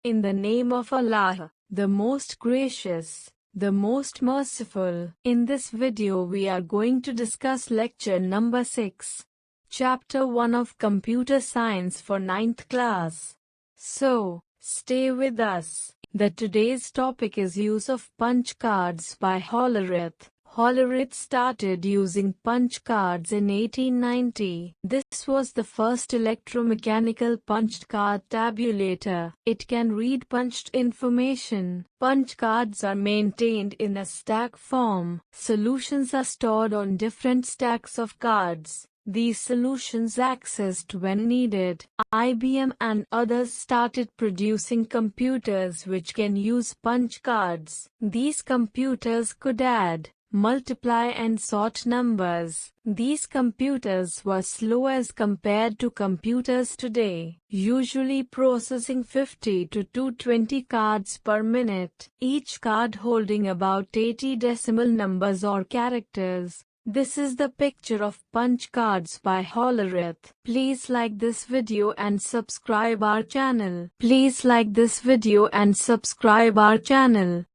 In the name of Allah, the most gracious, the most merciful. In this video we are going to discuss lecture number 6, chapter 1 of computer science for 9th class. So, stay with us. The today's topic is use of punch cards by Hollerith. Hollerith started using punch cards in 1890. This was the first electromechanical punched card tabulator. It can read punched information. Punch cards are maintained in a stack form. Solutions are stored on different stacks of cards. These solutions accessed when needed. IBM and others started producing computers which can use punch cards. These computers could add, multiply and sort numbers. These computers were slow as compared to computers today, usually processing 50 to 220 cards per minute, each card holding about 80 decimal numbers or characters. This is the picture of punch cards by Hollerith. Please like this video and subscribe our channel. Please like this video and subscribe our channel.